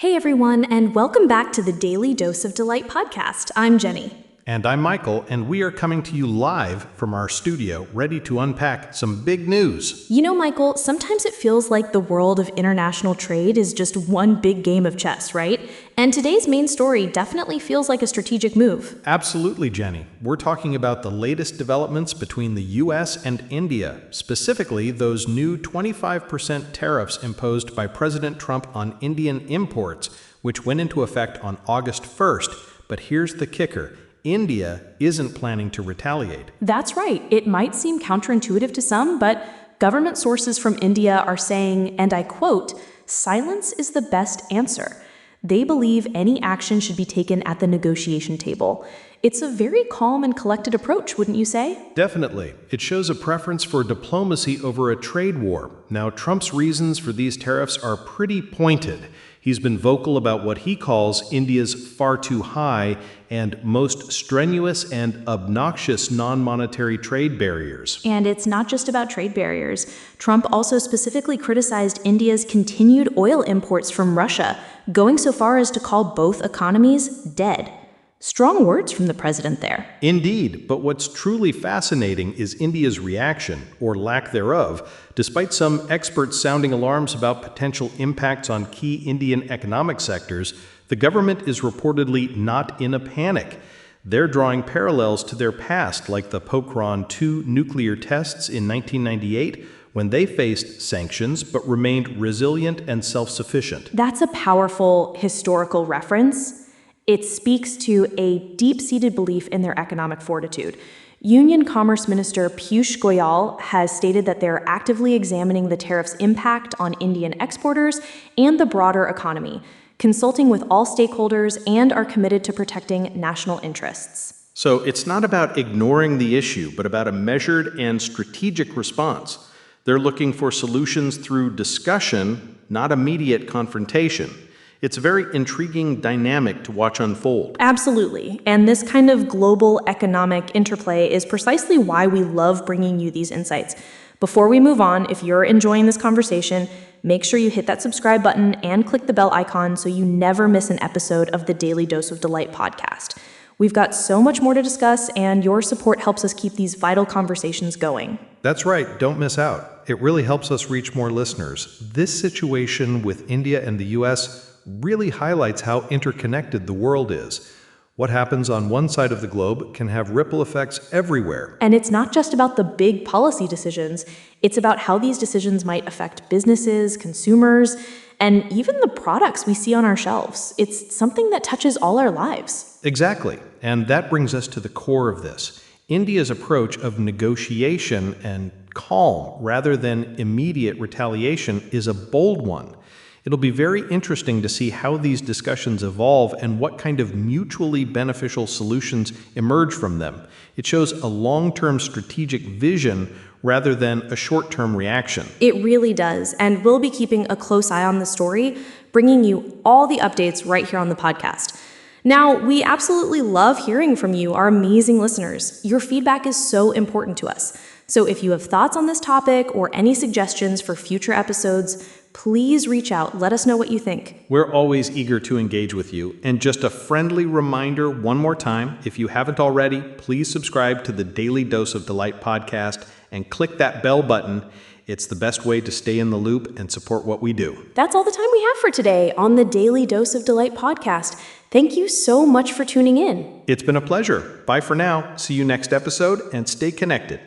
Hey everyone, and welcome back to the Daily Dose of Delight podcast. I'm Jenny. And I'm Michael, and we are coming to you live from our studio, ready to unpack some big news. You know, Michael, sometimes it feels like the world of international trade is just one big game of chess, right? And today's main story definitely feels like a strategic move. Absolutely, Jenny. We're talking about the latest developments between the US and India, specifically those new 25% tariffs imposed by President Trump on Indian imports, which went into effect on August 1st. But here's the kicker. India isn't planning to retaliate. That's right. It might seem counterintuitive to some, but government sources from India are saying, and I quote, "Silence is the best answer." They believe any action should be taken at the negotiation table. It's a very calm and collected approach, wouldn't you say? Definitely. It shows a preference for diplomacy over a trade war. Now, Trump's reasons for these tariffs are pretty pointed. He's been vocal about what he calls India's far too high and most strenuous and obnoxious non-monetary trade barriers. And it's not just about trade barriers. Trump also specifically criticized India's continued oil imports from Russia, going so far as to call both economies dead. Strong words from the president there. Indeed, but what's truly fascinating is India's reaction, or lack thereof, despite some experts sounding alarms about potential impacts on key Indian economic sectors. The government is reportedly not in a panic. They're drawing parallels to their past, like the Pokhran II nuclear tests in 1998, when they faced sanctions but remained resilient and self-sufficient. That's a powerful historical reference. It speaks to a deep-seated belief in their economic fortitude. Union Commerce Minister Piyush Goyal has stated that they're actively examining the tariffs' impact on Indian exporters and the broader economy, consulting with all stakeholders, and are committed to protecting national interests. So it's not about ignoring the issue, but about a measured and strategic response. They're looking for solutions through discussion, not immediate confrontation. It's a very intriguing dynamic to watch unfold. Absolutely. And this kind of global economic interplay is precisely why we love bringing you these insights. Before we move on, if you're enjoying this conversation, make sure you hit that subscribe button and click the bell icon so you never miss an episode of the Daily Dose of Delight podcast. We've got so much more to discuss, and your support helps us keep these vital conversations going. That's right. Don't miss out. It really helps us reach more listeners. This situation with India and the US really highlights how interconnected the world is. What happens on one side of the globe can have ripple effects everywhere. And it's not just about the big policy decisions, it's about how these decisions might affect businesses, consumers, and even the products we see on our shelves. It's something that touches all our lives. Exactly. And that brings us to the core of this. India's approach of negotiation and calm rather than immediate retaliation is a bold one. It'll be very interesting to see how these discussions evolve and what kind of mutually beneficial solutions emerge from them. It shows a long-term strategic vision rather than a short-term reaction. It really does, and we'll be keeping a close eye on the story, bringing you all the updates right here on the podcast. Now, we absolutely love hearing from you, our amazing listeners. Your feedback is so important to us. So if you have thoughts on this topic or any suggestions for future episodes, please reach out. Let us know what you think. We're always eager to engage with you. And just a friendly reminder one more time, if you haven't already, please subscribe to the Daily Dose of Delight podcast and click that bell button. It's the best way to stay in the loop and support what we do. That's all the time we have for today on the Daily Dose of Delight podcast. Thank you so much for tuning in. It's been a pleasure. Bye for now. See you next episode and stay connected.